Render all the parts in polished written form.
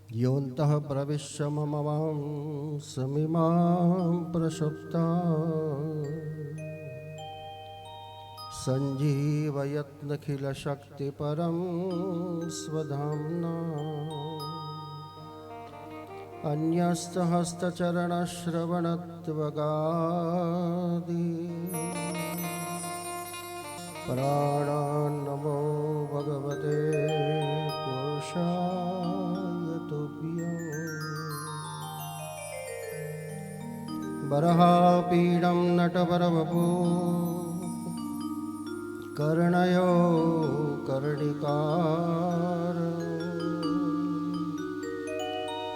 योऽन्तः प्रविश्य मम वां समिमां प्रसुप्ता सञ्जीवयत्नखिलशक्तिपरं स्वधाम्ना अन्यस्तहस्तचरणश्रवणत्वगादि प्राणान्नमो भगवते पुरुषाय तुभ्यम् बर्हापीडं नटवरवपु कर्णयो कर्णिकार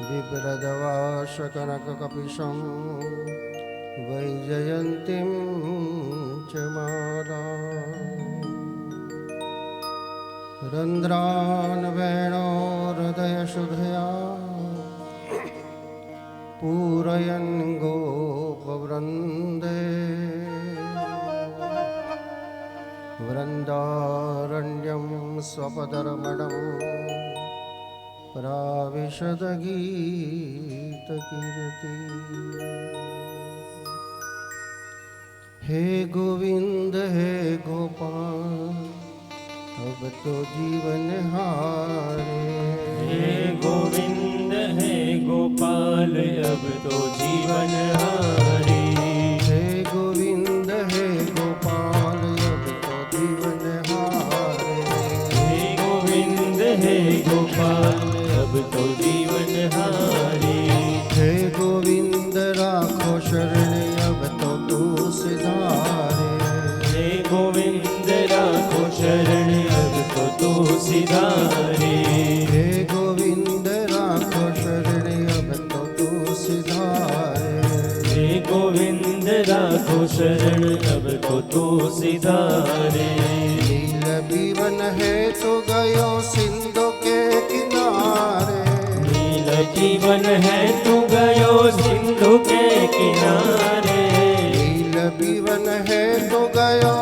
बिभ्रदवाशकनककपिशं वैजयन्तीं च माला रन्ध्रान् वेणोहृदयशुधया पूरयन् गोपवृन्दे वृन्दारण्यं स्वपदरमणं प्राविशदगीतकीर्ति। हे गोविंद हे गोपाल अब तो जीवन हारे। हे गोविंद हे गोपाल अब तो जीवन हारे। हे गोविंद हे गोपाल अब तो जीवन हारे। हे गोविंद हे गोपाल अब तो जीवन हारे। हे गोविंद राखो शरण अब तो तू सिधारे। हे गोविंद राखो शरण अब तो तू सिधारे। हे गोविंद राखो शरण अब तो तू सिधारे। हे गोविंद राखो शरण अब तो तू सिधारे। नील बीवन है तो गयो सिंधु के किनारे। नील जीवन है तू गयो सिंधु के किनारे। नील बीवन है तो गयो,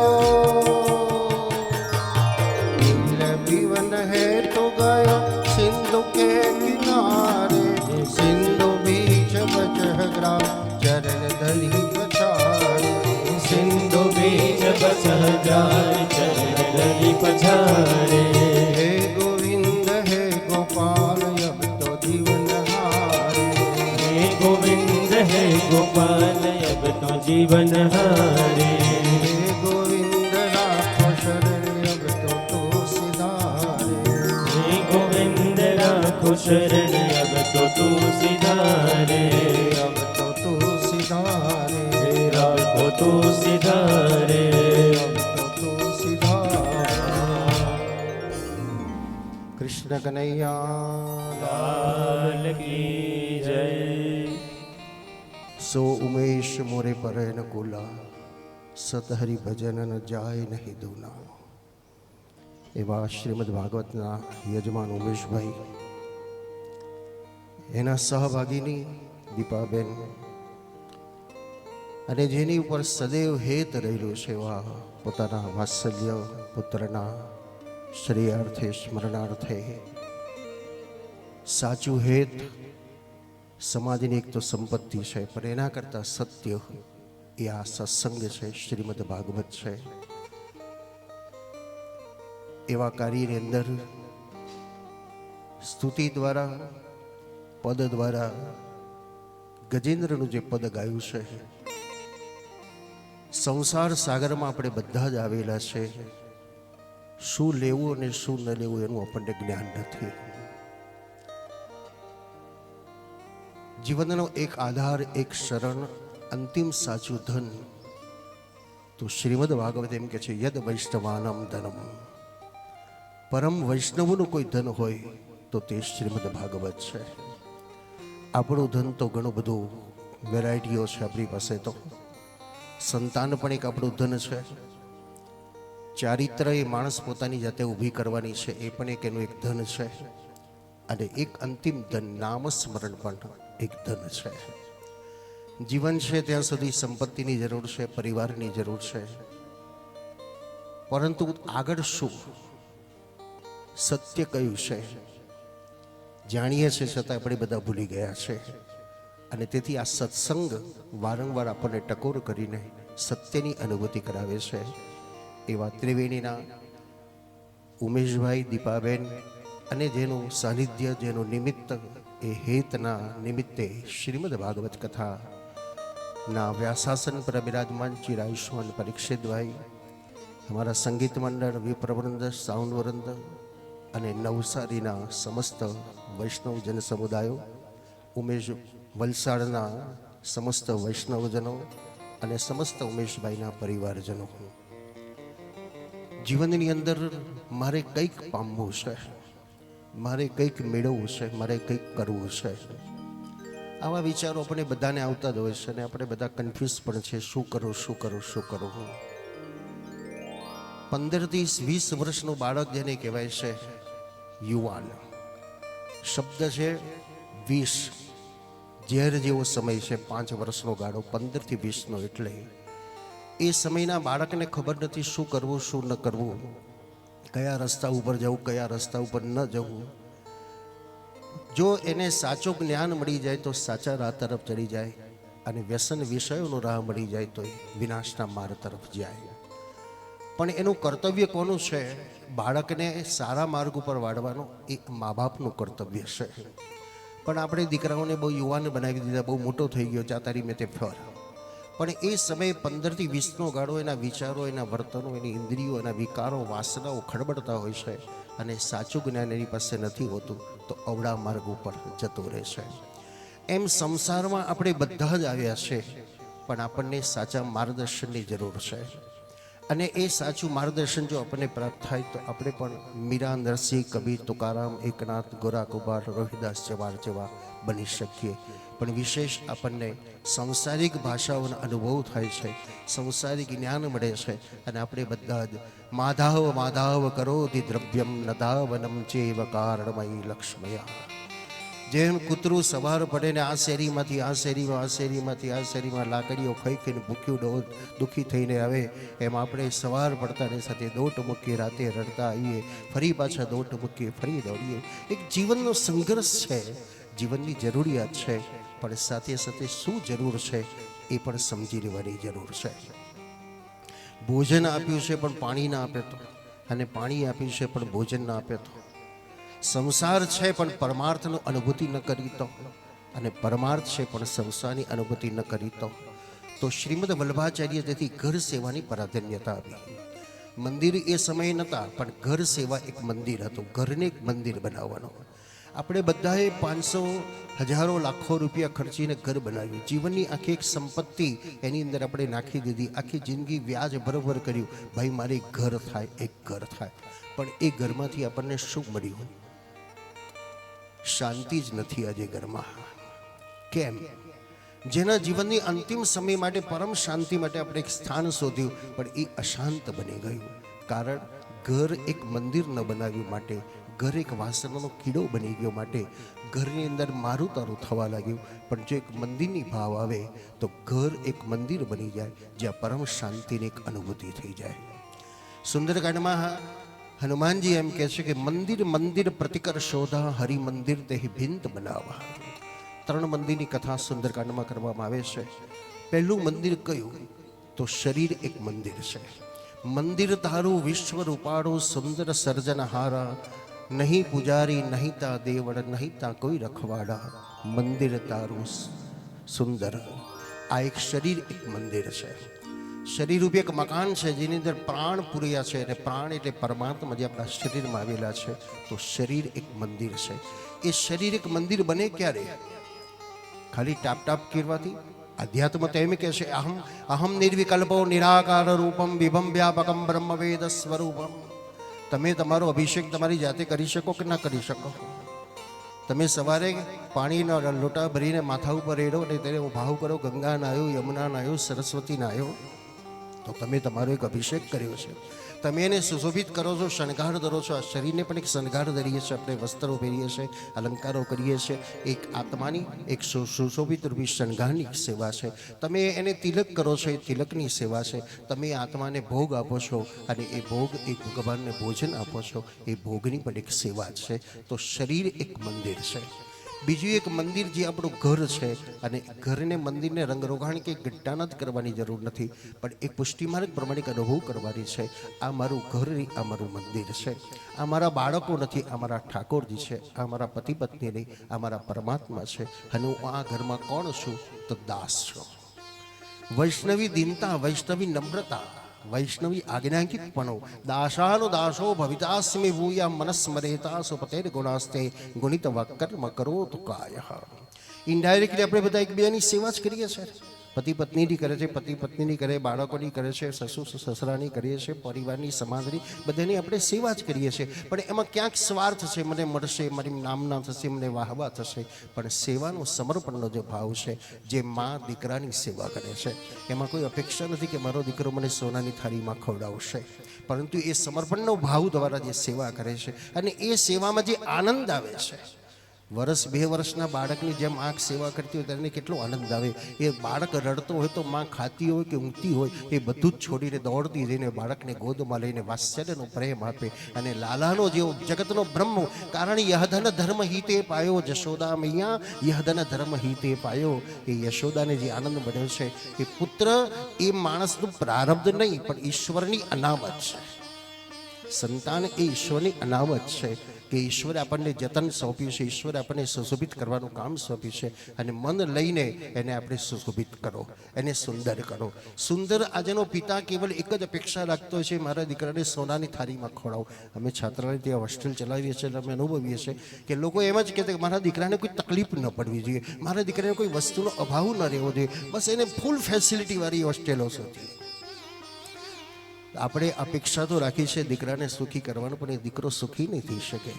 नील बीवन है तो गयो सिंधु के किनारे। सिंधु बीच बचह ग्राम चरण धरी पछारे। सिंधु बीच बसह जाय चरण धरि पछारे। हे गोविंद हे गोपाल अब तो जीवन हारे। हे गोविंद हे गोपाल अब तो जीवन हारे। हे गोविंद राखो शरण अब तो तू सिधारे। हे गोविंद राखो शरण अब तो तू सिधारे। अब तो तू सिधारे। राखो तू सिधारे। अब तो तू सिधारे। कृष्ण कन्हैया लाल की जय। सो उमेश मोरे पर न कुला सतहरि भजन न जाय नहीं दूना। એવા શ્રીમદ ભાગવતના યજમાન ઉમેશભાઈ, એના સહભાગીની દીપાબેન અને જેની ઉપર સદૈવ હેત રહેલું છે એવા પોતાના વાત્સલ્ય પુત્રના શ્રેયાર્થે સ્મરણાર્થે સાચું હેત સમાજની એક તો સંપત્તિ છે, પણ એના કરતાં સત્ય એ આ સત્સંગ છે, શ્રીમદ ભાગવત છે. એવા કાર્યની અંદર સ્તુતિ દ્વારા, પદ દ્વારા ગજેન્દ્રનું જે પદ ગાયું છે, સંસાર સાગરમાં આપણે બધા જ આવેલા છે, શું લેવું અને શું ન લેવું એનું આપણને જ્ઞાન નથી. જીવનનો એક આધાર, એક શરણ, અંતિમ સાચું ધન તો શ્રીમદ ભાગવત એમ કે છે યદ વૈષ્ણવાનમ ધનમ. પરમ વૈષ્ણવનું કોઈ ધન હોય તો તે શ્રીમદ ભાગવત છે. આપણું ધન તો ઘણું બધું વેરાયટીઓ છે આપણી પાસે. તો સંતાન પણ એક આપણું ધન છે. ચારિત્ર એ માણસ પોતાની જાતે ઊભી કરવાની છે, એ પણ એક એનું એક ધન છે. અને એક અંતિમ ધન નામ સ્મરણ પણ એક ધન છે. જીવન છે ત્યાં સુધી સંપત્તિની જરૂર છે, પરિવારની જરૂર છે, પરંતુ આગળ શું? સત્ય કયું છે જાણીએ છીએ છતાં આપણે બધા ભૂલી ગયા છે. અને તેથી આ સત્સંગ વારંવાર આપણને ટકોર કરીને સત્યની અનુભૂતિ કરાવે છે. એવા ત્રિવેણીના ઉમેશભાઈ, દીપાબેન અને જેનું સાનિધ્ય, જેનું નિમિત્ત, એ હેતના નિમિત્તે શ્રીમદ ભાગવત કથાના વ્યાસાસન પર બિરાજમાન ચિરાયુષ્માન પરીક્ષિતભાઈ, અમારા સંગીત મંડળ, વિપ્રવૃંદ, સાઉન્ડ વૃંદ અને નવસારીના સમસ્ત વૈષ્ણવ જન સમુદાયો, ઉમેશ વલસાડના સમસ્ત વૈષ્ણવજનો અને સમસ્ત ઉમેશભાઈના પરિવારજનો, જીવનની અંદર મારે કંઈક પામવું છે, મારે કંઈક મેળવવું છે, મારે કંઈક કરવું છે. આવા વિચારો આપણે બધાને આવતા જ હોય છે અને આપણે બધા કન્ફ્યુઝ પણ છે, શું કરું, શું કરું, શું કરું. 15 થી 20 વર્ષનું બાળક જેને કહેવાય છે યુવાન, શબ્દ છે 20, ઝેર જેવો સમય છે. 5 વર્ષનો ગાળો 15 થી 20નો, એટલે એ સમયના બાળકને ખબર નથી શું કરવું, શું ન કરવું, કયા રસ્તા ઉપર જવું, કયા રસ્તા ઉપર ન જવું. જો એને સાચું જ્ઞાન મળી જાય તો સાચા રાહ તરફ ચડી જાય, અને વ્યસન વિષયોનો રાહ મળી જાય તો એ વિનાશના માર્ગ તરફ જાય. પણ એનું કર્તવ્ય કોનું છે? બાળકને સારા માર્ગ ઉપર વાળવાનો એ મા બાપનું કર્તવ્ય છે. પણ આપણે દીકરાઓને બહુ યુવાન બનાવી દીધા, બહુ મોટો થઈ ગયો, જા તારી મેં તે ફર. પણ એ સમયે 15 થી 20નો ગાળો એના વિચારો, એના વર્તનો, એની ઇન્દ્રિયો, એના વિકારો, વાસનાઓ ખડબડતા હોય છે, અને સાચું જ્ઞાન એની પાસે નથી હોતું, તો અવળા માર્ગ ઉપર જતો રહે છે. એમ સંસારમાં આપણે બધા જ આવ્યા છે, પણ આપણને સાચા માર્ગદર્શનની જરૂર છે. અને એ સાચું માર્ગદર્શન જો આપણને પ્રાપ્ત થાય તો આપણે પણ મીરા, નરસિંહ, કબીર, તુકારામ, એકનાથ, ગોરા કુંભાર, રોહિદાસ જેવા બની શકીએ. પણ વિશેષ આપણને સંસારિક ભાષાઓનો અનુભવ થાય છે, સંસારિક જ્ઞાન મળે છે, અને આપણે બધા જ માધવ માધવ કરોતિ દ્રવ્યમ નદાવનમ ચેવ કારણમયી લક્ષ્મયા. જેમ કૂતરું સવાર પડે ને આ શેરીમાંથી આ શેરીમાં, આ શેરીમાંથી આ શેરીમાં લાકડીઓ ખાઈ ખાઈને ભૂખ્યું દુઃખી થઈને આવે, એમ આપણે સવાર પડતાની સાથે દોટ મૂકીએ, રાતે રડતા આવીએ, ફરી પાછા દોટ મૂકીએ, ફરી દોડીએ. એક જીવનનો સંઘર્ષ છે, જીવનની જરૂરિયાત છે, પણ સાથે સાથે શું જરૂર છે એ પણ સમજી લેવાની જરૂર છે. ભોજન આપ્યું છે પણ પાણી ના આપે તો, અને પાણી આપ્યું છે પણ ભોજન ના આપે તો, સંસાર છે પણ પરમાર્થનો અનુભૂતિ ન કરી તો, અને પરમાર્થ છે પણ સંસારની અનુભૂતિ ન કરી તો શ્રીમદ વલ્લભાચાર્ય તેથી ઘર સેવાની પ્રાધાન્યતા આપી. મંદિર એ સમયે નહોતા, પણ ઘર સેવા એક મંદિર હતું, ઘરને એક મંદિર બનાવવાનું. આપણે બધાએ 500, 1000, લાખો રૂપિયા ખર્ચીને ઘર બનાવ્યું, જીવનની આખી એક સંપત્તિ એની અંદર આપણે નાખી દીધી, આખી જિંદગી વ્યાજ બરોબર કર્યું, ભાઈ મારે એક ઘર થાય, એક ઘર થાય. પણ એ ઘરમાંથી આપણને શું મળ્યું? શાંતિ જ નથી આજે ઘરમાં. કેમ? જેના જીવનની અંતિમ સમય માટે, પરમ શાંતિ માટે આપણે એક સ્થાન શોધ્યું, પણ એ અશાંત બની ગયું. કારણ ઘર એક મંદિર ન બનાવ્યું માટે, ઘર એક વાસણનો કીડો બની ગયો માટે, ઘરની અંદર મારું તારું થવા લાગ્યું. પણ જો એક મંદિરની ભાવ આવે તો ઘર એક મંદિર બની જાય, જ્યાં પરમ શાંતિની એક અનુભૂતિ થઈ જાય. સુંદરકાંડમાં હનુમાનજી એમ કહે છે કે મંદિર મંદિર પ્રતિકર શોધા, હરિ મંદિર તેહ ભિંત બનાવા. 3 મંદિરની કથા સુંદરકાંડમાં કરવામાં આવે છે. પહેલું મંદિર કયું? તો શરીર એક મંદિર છે. મંદિર તારું વિશ્વ રૂપાળું, સુંદર સર્જનહારા, નહીં પૂજારી, નહીં તા દેવળ, નહીં તા કોઈ રખવાડા, મંદિર તારું સુંદર. આ એક શરીર એક મંદિર છે. શરીર રૂપી એક મકાન છે, જેની અંદર પ્રાણ પૂર્યા છે, અને પ્રાણ એટલે પરમાત્મા જે આપણા શરીરમાં આવેલા છે. તો શરીર એક મંદિર છે. એ શરીર એક મંદિર બને ક્યારે? ખાલી ટાપ કરવાથી? અધ્યાત્મ તો એમ કે છે અહમ નિર્વિકલ્પો નિરાકાર રૂપમ વિભમ વ્યાપકમ બ્રહ્મ વેદ સ્વરૂપમ. તમે તમારો અભિષેક તમારી જાતે કરી શકો કે ના કરી શકો? તમે સવારે પાણીનો લોટા ભરીને માથા ઉપર રેડો ને તેને ભાવ કરો, ગંગા નાયો, યમુના નાયો, સરસ્વતી નાયો, તો તમે તમારો એક અભિષેક કર્યો છે. તમે એને સુશોભિત કરો છો, શણગાર ધરો છો. આ શરીરને પણ એક શણગાર ધરીએ છીએ આપણે, વસ્ત્રો પહેરીએ છીએ, અલંકારો કરીએ છીએ. એક આત્માની એક સુશોભિત રૂપી શણગારની સેવા છે. તમે એને તિલક કરો છો, એ તિલકની સેવા છે. તમે એ આત્માને ભોગ આપો છો અને એ ભોગ એક ભગવાનને ભોજન આપો છો, એ ભોગની પણ એક સેવા છે. તો શરીર એક મંદિર છે. બીજું એક મંદિર જે આપણું ઘર છે, અને ઘરને મંદિરને રંગરોગાણ કે ગટ્ટાના જ કરવાની જરૂર નથી, પણ એક પુષ્ટિમાર્ગ પ્રમાણિક અનુભવ કરવાની છે. આ મારું ઘર નહીં, આ મારું મંદિર છે. આ મારા બાળકો નથી, આ મારા ઠાકોરજી છે. આ મારા પતિ પત્ની નહીં, આ મારા પરમાત્મા છે. અને હું આ ઘરમાં કોણ છું? તો દાસ છું. વૈષ્ણવી દીનતા, વૈષ્ણવી નમ્રતા, વૈષ્ણવી આજ્ઞાંકિતપણો. દાસાનો દાસો ભવિતાસ્મિ ભૂયા મનસ્મરેતા સુપતેર ગુણાસ્તે ગુણિત વકર્મ કરો તુ કાય. ઇનડાયરેક્ટલી આપણે બધા એકબીજાની સેવા જ કરીએ છીએ. પતિ પત્નીની કરે છે, પતિ પત્નીની કરે, બાળકોની કરે છે, સસુ સસરાની કરીએ છીએ, પરિવારની સમાજની, બધાની આપણે સેવા જ કરીએ છીએ. પણ એમાં ક્યાંક સ્વાર્થ છે, મને મળશે, મારી નામના થશે, મને વાહવા થશે. પણ સેવાનો સમર્પણનો જે ભાવ છે, જે મા દીકરાની સેવા કરે છે, એમાં કોઈ અપેક્ષા નથી કે મારો દીકરો મને સોનાની થાળીમાં ખવડાવશે, પરંતુ એ સમર્પણનો ભાવ દ્વારા જે સેવા કરે છે, અને એ સેવામાં જે આનંદ આવે છે. વર્ષ 2 વર્ષના બાળકની જેમ આંખ સેવા કરતી હોય ત્યારે કેટલો આનંદ આવે. એ બાળક રડતો હોય તો માં ખાતી હોય કે ઊંઘતી હોય, એ બધું જ છોડીને દોડતી જઈને બાળકને ગોદમાં લઈને વાત્સલ્યનો પ્રેમ આપે. અને લાલાનો જેવો જગતનો બ્રહ્મ, કારણ યહધન ધર્મ હિતે પાયો જશોદા મૈયા, યહધન ધર્મ હિતે પાયો. એ યશોદાને જે આનંદ મળ્યો છે, એ પુત્ર એ માણસનું પ્રારબ્ધ નહીં, પણ ઈશ્વરની અનામત છે. સંતાન એ ઈશ્વરની અનામત છે, કે ઈશ્વરે આપણને જતન સોંપ્યું છે, ઈશ્વરે આપણને સુશોભિત કરવાનું કામ સોંપ્યું છે. અને મન લઈને એને આપણે સુશોભિત કરો, એને સુંદર કરો. સુંદર આજનો પિતા કેવલ એક જ અપેક્ષા રાખતો હોય છે, મારા દીકરાને સોનાની થાળીમાં ખવડાવો. અમે છાત્રાલય ત્યાં હોસ્ટેલ ચલાવીએ છીએ, અમે અનુભવીએ છીએ કે લોકો એમ જ કહેતા કે મારા દીકરાને કોઈ તકલીફ ન પડવી જોઈએ, મારા દીકરાને કોઈ વસ્તુનો અભાવ ન રહેવો જોઈએ, બસ એને ફૂલ ફેસિલિટીવાળી હોસ્ટેલો છે. આપણે અપેક્ષા તો રાખી છે દીકરાને સુખી કરવાનું, પણ એ દીકરો સુખી નહીં થઈ શકે.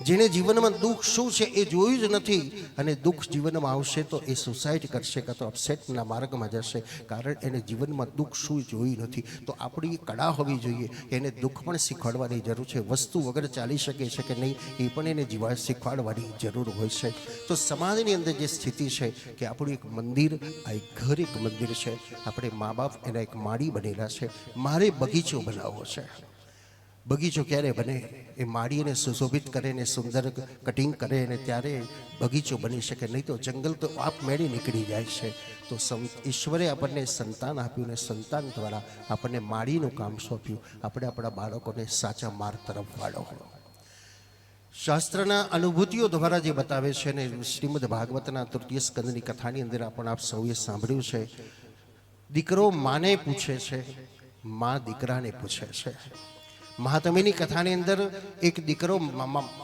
જેને જીવનમાં દુઃખ શું છે એ જોયું જ નથી, અને દુઃખ જીવનમાં આવશે તો એ સુસાઇડ કરશે, કાં તો અપસેટના માર્ગમાં જશે, કારણ એને જીવનમાં દુઃખ શું જોયું નથી. તો આપણી કળા હોવી જોઈએ, એને દુઃખ પણ શીખવાડવાની જરૂર છે. વસ્તુ વગર ચાલી શકે છે કે નહીં, એ પણ એને જીવા શીખવાડવાની જરૂર હોય છે. તો સમાજની અંદર જે સ્થિતિ છે કે આપણું એક મંદિર, આ એક ઘર એક મંદિર છે. આપણે મા બાપ એના એક માળી બનેલા છે. મારે બગીચો બનાવવો છે. બગીચો ક્યારે બને? એ માળીને સુશોભિત કરે ને સુંદર કટિંગ કરે ને ત્યારે બગીચો બની શકે, નહીં તો જંગલ તો આપમેળે નીકળી જાય છે. તો ઈશ્વરે આપણને સંતાન આપ્યું, ને સંતાન દ્વારા આપણને માળીનું કામ સોંપ્યું. આપણે આપણા બાળકોને સાચા માર્ગ તરફ વાળો. શાસ્ત્રના અનુભૂતિઓ દ્વારા જે બતાવે છે, ને શ્રીમદ ભાગવતના 3ય સ્કંદની કથાની અંદર આપણે આપ સૌએ સાંભળ્યું છે, દીકરો માને પૂછે છે, મા દીકરાને પૂછે છે. મહાત્મ્યની કથાની અંદર એક દીકરો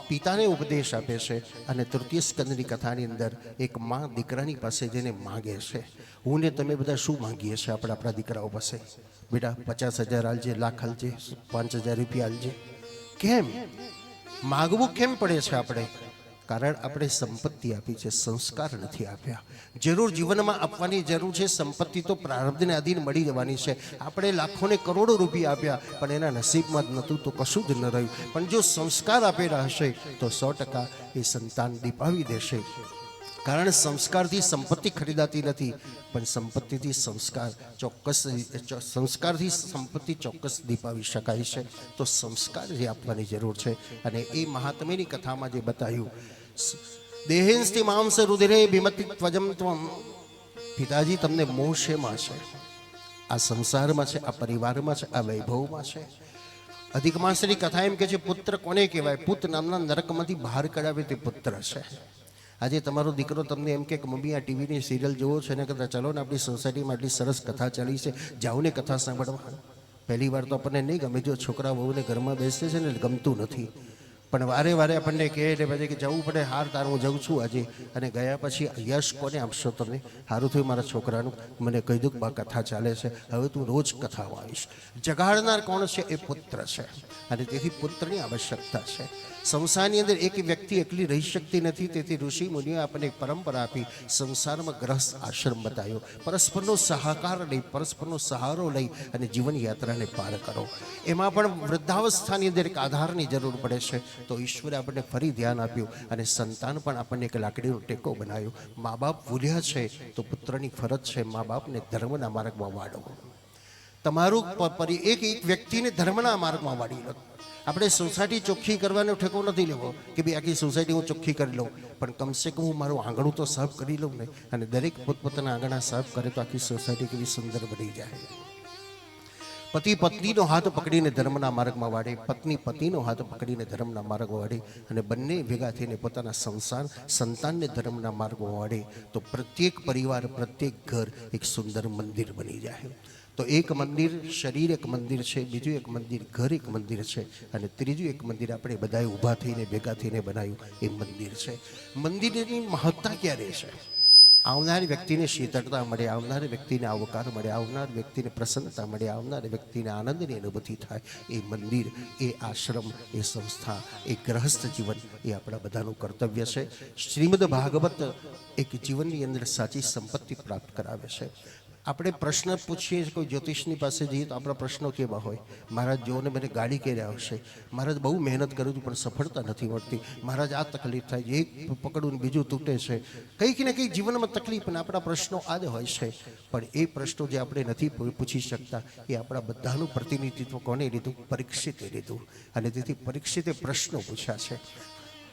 પિતાને ઉપદેશ આપે છે, અને 3ય સ્કંદની કથાની અંદર એક મા દીકરાની પાસે જઈને માગે છે. હું ને તમે બધા શું માંગીએ છીએ આપણા દીકરાઓ પાસે? બેટા 50,000 આલજે, લાખ આલજે, 5,000 રૂપિયા આલજે. કેમ માગવું કેમ પડે છે આપણે? કારણ આપણે સંપત્તિ આપી છે, સંસ્કાર નથી આપ્યા. જરૂર જીવનમાં આપવાની જરૂર છે. સંપત્તિ તો પ્રારબ્ધને આધીન મળી જવાની છે. આપણે લાખોને કરોડો રૂપિયા આપ્યા, પણ એના નસીબમાં જ નહોતું તો કશું જ ન રહ્યું. પણ જો સંસ્કાર આપેલા હશે તો 100% એ સંતાન દીપાવી દેશે. કારણ સંસ્કારથી સંપત્તિ ખરીદાતી નથી, પણ સંપત્તિથી સંસ્કાર ચોક્કસ, સંસ્કારથી સંપત્તિ ચોક્કસ દીપાવી શકાય છે. તો સંસ્કાર જે આપવાની જરૂર છે. અને એ મહાત્મ્યની કથામાં જે બતાવ્યું, દેહેન્સ્તિ માંસ રુધિરે ભીમતિ ત્વજમ ત્વમ. પિતાજી તમને મોહ શેમાં છે? આ સંસારમાં છે, આ પરિવારમાં છે, આ વૈભવમાં છે. અધિક માસની કથા એમ કે છે, પુત્ર કોને કહેવાય? પુત નામના નરકમાંથી બહાર કઢાવે તે પુત્ર છે. આજે તમારો દીકરો તમને એમ કે મમ્મી આ ટીવીની સિરિયલ જોવો છે, ને કદાચ ચલો ને આપણી સોસાયટીમાં આટલી સરસ કથા ચાલી છે, જાઓ ને કથા સાંભળવા. પહેલી વાર તો આપણને નહીં ગમે, જો છોકરા વહુને ઘરમાં બેસે છે ને ગમતું નથી, પણ વારે વારે આપણને કહે એટલે પછી કે જવું પડે. હાર તાર હું જઉં છું આજે. અને ગયા પછી યશ કોને આપશો તમે? સારું થયું મારા છોકરાનું, મને કહી દઉં બા કથા ચાલે છે, હવે તું રોજ કથાઓ આવીશ. જગાડનાર કોણ છે? એ પુત્ર છે. અને તેથી પુત્રની આવશ્યકતા છે. સંસારની અંદર એક વ્યક્તિ એકલી રહી શકતી નથી, તેથી ઋષિ મુનિઓએ આપણને એક પરંપરા આપી, સંસારમાં ગ્રહસ્થ આશ્રમ બતાવ્યો. પરસ્પરનો સહકાર લઈ, પરસ્પરનો સહારો લઈ અને જીવન યાત્રાને પાર કરો. એમાં પણ વૃદ્ધાવસ્થાની અંદર એક આધારની જરૂર પડે છે, તો ઈશ્વરે આપણને ફરી ધ્યાન આપ્યું અને સંતાન પણ આપણને એક લાકડીનો ટેકો બનાવ્યો. મા બાપ ભૂલ્યા છે તો પુત્રની ફરજ છે મા બાપને ધર્મના માર્ગમાં વાળો. તમારું એક વ્યક્તિને ધર્મના માર્ગમાં વાળી લો. આપણે સોસાયટી ચોખ્ખી કરવાનો ઠેકો નથી લેવો કે ભાઈ આખી સોસાયટી હું ચોખ્ખી કરી લઉં, પણ કમસે કમ હું મારું આંગણું તો સાફ કરી લઉં ને. અને દરેક પોતપોતાના આંગણા સાફ કરે તો આખી સોસાયટી કેવી સુંદર બની જાય. પતિ પત્નીનો હાથ પકડીને ધર્મના માર્ગમાં વાળે, પત્ની પતિનો હાથ પકડીને ધર્મના માર્ગમાં વાળે અને બંને ભેગા થઈને પોતાના સંસાર સંતાનને ધર્મના માર્ગમાં વાળે તો પ્રત્યેક પરિવાર, પ્રત્યેક ઘર એક સુંદર મંદિર બની જાય. તો એક મંદિર શરીર એક મંદિર છે, બીજું એક મંદિર ઘર એક મંદિર છે, અને ત્રીજું એક મંદિર આપણે બધાએ ઊભા થઈને ભેગા થઈને બનાવ્યું એ મંદિર છે. મંદિરની મહત્તા ક્યારે છે? આવનાર વ્યક્તિને શીતળતા મળે, આવનાર વ્યક્તિને આવકાર મળે, આવનાર વ્યક્તિને પ્રસન્નતા મળે, આવનાર વ્યક્તિને આનંદની અનુભૂતિ થાય. એ મંદિર, એ આશ્રમ, એ સંસ્થા, એ ગ્રહસ્થ જીવન એ આપણા બધાનું કર્તવ્ય છે. શ્રીમદ ભાગવત એક જીવનની અંદર સાચી સંપત્તિ પ્રાપ્ત કરાવે છે. આપણે પ્રશ્ન પૂછીએ, કોઈ જ્યોતિષની પાસે જઈએ તો આપણા પ્રશ્નો કેવા હોય? મહારાજ જોને મને ગાડી કર્યા આવશે, મહારાજ બહુ મહેનત કરું છું પણ સફળતા નથી મળતી, મહારાજ આ તકલીફ થાય છે, એક પકડું બીજું તૂટે છે, કંઈક ને કંઈક જીવનમાં તકલીફ. અને આપણા પ્રશ્નો આ જ હોય છે. પણ એ પ્રશ્નો જે આપણે નથી પૂછી શકતા એ આપણા બધાનું પ્રતિનિધિત્વ કોને લીધું? પરીક્ષિતે લીધું. અને તેથી પરીક્ષિતે પ્રશ્નો પૂછ્યા છે.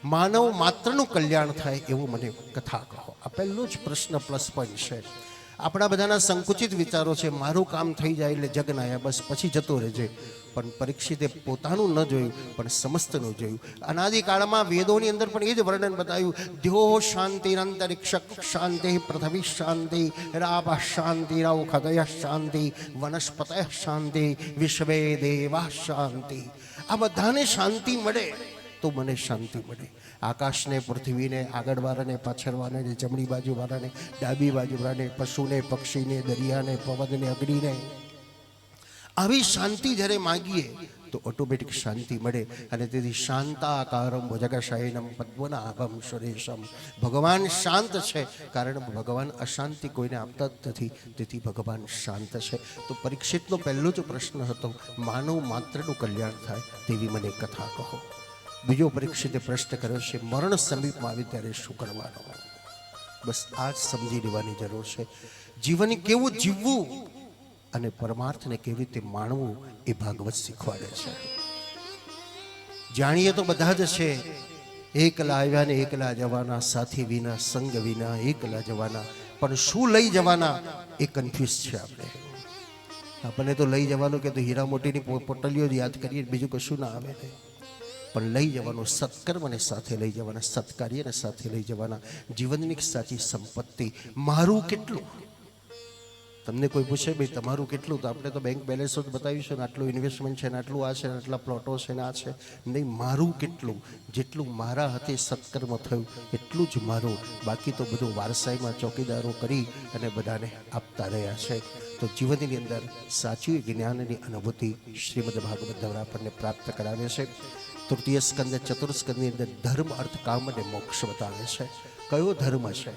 માનવ માત્રનું કલ્યાણ થાય એવું મને કથા કહો. આ પહેલો જ પ્રશ્ન પ્લસ પોઈન્ટ છે. આપણા બધાના સંકુચિત વિચારો છે, મારું કામ થઈ જાય એટલે જગનાયા બસ પછી જતો રહેજે. પણ પરીક્ષિતે પોતાનું ન જોયું પણ સમસ્તનું જોયું. અનાદિકાળમાં વેદોની અંદર પણ એ જ વર્ણન બતાવ્યું. દ્યો શાંતિરંતરિક્ષ શાંતિ, પૃથ્વી શાંતિ, રાપ શાંતિ, રૌખદય શાંતિ, વનસ્પતય શાંતિ, વિશ્વે દેવા શાંતિ. આ બધાને શાંતિ મળે તો મને શાંતિ મળે. આકાશને, પૃથ્વીને, આગળવાળાને, પાછળવાળાને, જમણી બાજુવાળાને, ડાબી બાજુવાળાને, પશુને, પક્ષીને, દરિયાને, પવનને, અગ્નિને, આવી શાંતિ જ્યારે માગીએ તો ઓટોમેટિક શાંતિ મળે. અને તેથી શાંતાકારમ ભુજગશયનમ પદ્મનાભમ સુરેશમ. ભગવાન શાંત છે કારણ ભગવાન અશાંતિ કોઈને આપતા જ નથી, તેથી ભગવાન શાંત છે. તો પરીક્ષિતનો પહેલો જ પ્રશ્ન હતો, માનવ માત્રનું કલ્યાણ થાય તેવી મને કથા કહો. બીજો પરીક્ષિતે પ્રશ્ન કર્યો છે, મરણ સમીપમાં આવે ત્યારે શું કરવાનું? બસ આ જ સમજી લેવાની જરૂર છે. જીવન કેવું જીવવું અને પરમાર્થને કેવી રીતે માણવું એ ભાગવત શીખવાડે છે. જાણીએ તો બધા જ છે, એકલા આવ્યા ને એકલા જવાના, સાથી વિના, સંગ વિના, એકલા જવાના. પણ શું લઈ જવાના એ કન્ફ્યુઝ છે. આપણને તો લઈ જવાનું કે તો હીરા મોતીની પોટલીઓ જ યાદ કરીએ, બીજું કશું ના આવે ને. પણ લઈ જવાનું સત્કર્મને સાથે લઈ જવાના, સત્કાર્યને સાથે લઈ જવાના. જીવનની સાચી સંપત્તિ મારું કેટલું. તમને કોઈ પૂછે ભાઈ તમારું કેટલું, તો આપણે તો બેંક બેલેન્સ જ બતાવીશું ને, આટલું ઇન્વેસ્ટમેન્ટ છે ને, આટલું આ છે ને, આટલા પ્લોટો છે ને, આ છે. નહીં, મારું કેટલું, જેટલું મારા હાથે સત્કર્મ થયું એટલું જ મારું. બાકી તો બધું વારસાઈમાં ચોકીદારો કરી અને બધાને આપતા રહ્યા છે. તો જીવનની અંદર સાચી જ્ઞાનની અનુભૂતિ શ્રીમદ ભાગવત દ્વારા આપણને પ્રાપ્ત કરાવે છે. તૃતીય સ્કંદ, ચતુર્થ સ્કંદની અંદર ધર્મ, અર્થ, કામ અને મોક્ષ બતાવે છે. કયો ધર્મ છે?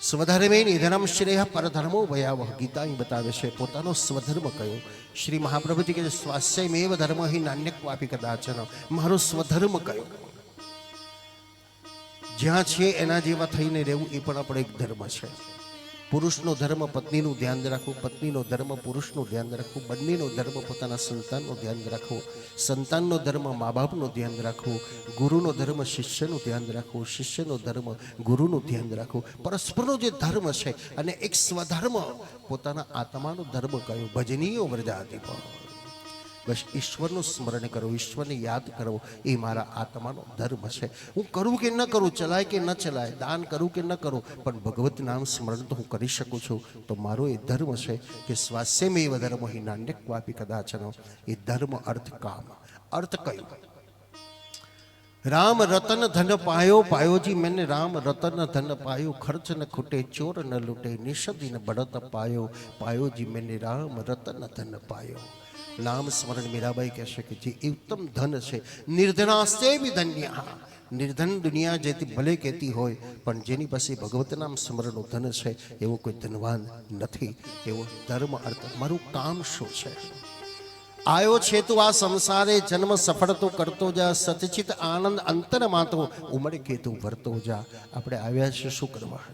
સ્વધર્મે નિધનમ શ્રેય પરધર્મો ભયાવહ. ગીતા અહીં બતાવે છે પોતાનો સ્વધર્મ કયો. શ્રી મહાપ્રભુજી કહે છે, સ્વાસ્યમેવ ધર્મ હિ નાન્યક્વાપી કદાચન. મારો સ્વધર્મ કયો? જ્યાં છે એના જેવા થઈને રહેવું એ પણ આપણો એક ધર્મ છે. પુરુષનો ધર્મ પત્નીનું ધ્યાન રાખવું, પત્નીનો ધર્મ પુરુષનું ધ્યાન રાખવું, બંનેનો ધર્મ પોતાના સંતાનનું ધ્યાન રાખવું, સંતાનનો ધર્મ મા બાપનું ધ્યાન રાખવું, ગુરુનો ધર્મ શિષ્યનું ધ્યાન રાખવું, શિષ્યનો ધર્મ ગુરુનું ધ્યાન રાખવું. પરસ્પરનો જે ધર્મ છે, અને એક સ્વધર્મ પોતાના આત્માનો ધર્મ કયો? ભજનીયો વ્રજાધિપ. બસ ઈશ્વરનું સ્મરણ કરો, ઈશ્વરને યાદ કરો, એ મારા આત્માનો ધર્મ છે. હું કરું કે ન કરું, ચલાય કે ન ચલાય, દાન કરું કે ન કરું, પણ ભગવત નામ સ્મરણ તો હું કરી શકું છું. તો મારો એ ધર્મ છે કે સ્વાસ્યમેવ ધર્મ હિ નાન્યક્વાપી કદાચન. એ ધર્મ, અર્થ, કામ. અર્થ કયો? રામ રતન ધન પાયો, પાયોજી મેને રામ રતન ધન પાયો. ખર્ચ ન ખૂટે, ચોર ન લૂટે, નિષદિન બળત પાયો, પાયોજી મેને રામ રતન ધન પાયો. નામ સ્મરણ મીરાબાઈ કહેશે કે જે ઉત્તમ ધન છે, નિર્ધનાસ્તે બી ધન્ય. નિર્ધન દુનિયા જેથી ભલે કહેતી હોય, પણ જેની પાસે ભગવત નામ સ્મરણનું ધન છે એવો કોઈ ધનવાન નથી. એવો ધર્મ અર્થ. મારું કામ શું છે? આયો છે તું આ સંસારે, જન્મ સફળ તો કરતો જા, સતચિત આનંદ અંતરમાં તો ઉમળ કે તું ભરતો જા. આપણે આવ્યા છે શું કરવા?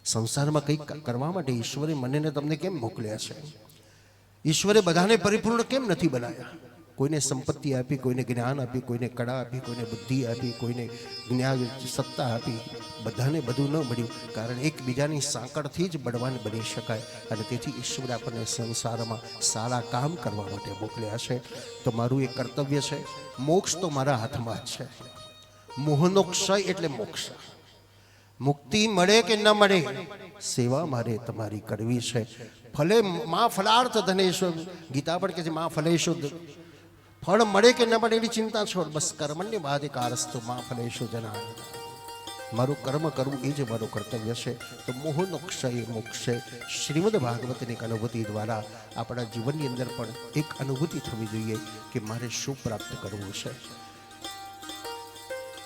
સંસારમાં કંઈક કરવા માટે ઈશ્વરે મને ને તમને કેમ મોકલ્યા છે? ઈશ્વરે બધાને પરિપૂર્ણ કેમ નથી બનાવ્યા? કોઈને સંપત્તિ આપી, કોઈને જ્ઞાન આપી, કોઈને કળા આપી, કોઈને બુદ્ધિ આપી, કોઈને જ્ઞાન સત્તા આપી. બધાને બધું ન મળ્યું, કારણ એકબીજાની સાંકળથી જ બળવાન બની શકાય. અને તેથી ઈશ્વરે આપણને સંસારમાં સારા કામ કરવા માટે મોકલ્યા છે. તો મારું એક કર્તવ્ય છે, મોક્ષ તો મારા હાથમાં જ છે. મોહનો ક્ષય એટલે મોક્ષ. મુક્તિ મળે કે ન મળે, સેવા મારે તમારી કરવી છે. ફલે માં ફલાર્થ ધનેશો, ગીતા પણ કે છે માં ફલેશો, ફળ મળે કે ન મળે એની ચિંતા છોડ, બસ કર્મણ્ય બાધિકારસ્તુ માં ફલેશો જનાય. મારું કર્મ કરવું એ જ મારું કર્તવ્ય છે. તો મોહનો ક્ષય મોક્ષ છે. શ્રીમદ ભાગવતની એક અનુભૂતિ દ્વારા આપણા જીવનની અંદર પણ એક અનુભૂતિ થવી જોઈએ કે મારે શું પ્રાપ્ત કરવું છે.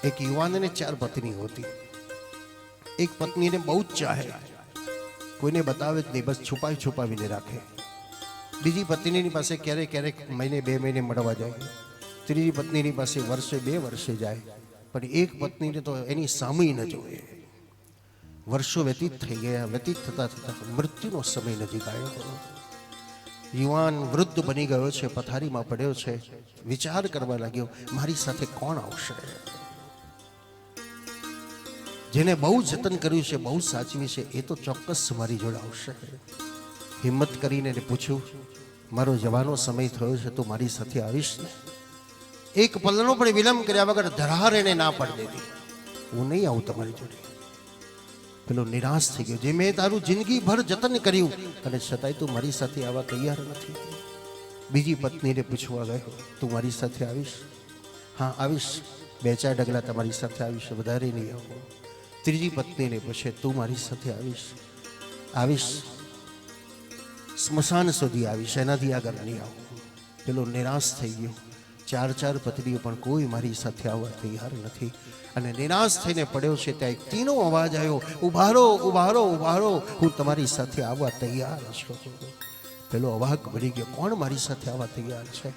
એક યુવાનને 4 પત્ની હતી. એક પત્નીને બહુ જ ચાહે, કોઈને બતાવે જ નહીં, બસ છુપાવીને રાખે. બીજી પત્નીની પાસે ક્યારેક ક્યારેક મહિને 2 મહિને મળવા જાય. ત્રીજી પત્નીની પાસે વર્ષે 2 વર્ષે જાય. પણ એક પત્નીને તો એની સામે ન જોવે. વર્ષો વ્યતીત થઈ ગયા. વ્યતીત થતા મૃત્યુનો સમય નજીક આવ્યો. યુવાન વૃદ્ધ બની ગયો છે, પથારીમાં પડ્યો છે. વિચાર કરવા લાગ્યો, મારી સાથે કોણ આવશે? જેને બહુ જતન કર્યું છે, બહુ સાચવી છે, એ તો ચોક્કસ મારી જોડે આવશે. હિંમત કરીને એને પૂછ્યું, મારો જવાનો સમય થયો છે, તો મારી સાથે આવીશ ને? એક પલનો પણ વિલંબ કર્યા વગર ધરાર એને ના પાડી દીધી, હું નહીં આવું તમારી જોડે. પેલો નિરાશ થઈ ગયો, જે મેં તારું જિંદગીભર જતન કર્યું અને છતાંય તું મારી સાથે આવવા તૈયાર નથી. બીજી પત્નીને પૂછવા ગયો, તું મારી સાથે આવીશ? હા આવીશ, 2-4 ડગલા તમારી સાથે આવીશ, વધારે નહીં આવું. ત્રીજી પત્નીને પૂછે, તું મારી સાથે આવીશ? આવીશ, સ્મશાન સુધી આવીશ, એનાથી આગળ નહીં આવું. પેલો નિરાશ થઈ ગયો. 4 પત્નીઓ પણ કોઈ મારી સાથે આવવા તૈયાર નથી. અને નિરાશ થઈને પડ્યો છે ત્યાં એક તીનો અવાજ આવ્યો, ઉભારો ઉભારો ઉભારો, હું તમારી સાથે આવવા તૈયાર છું. પેલો અવાક બની ગયો, કોણ મારી સાથે આવવા તૈયાર છે?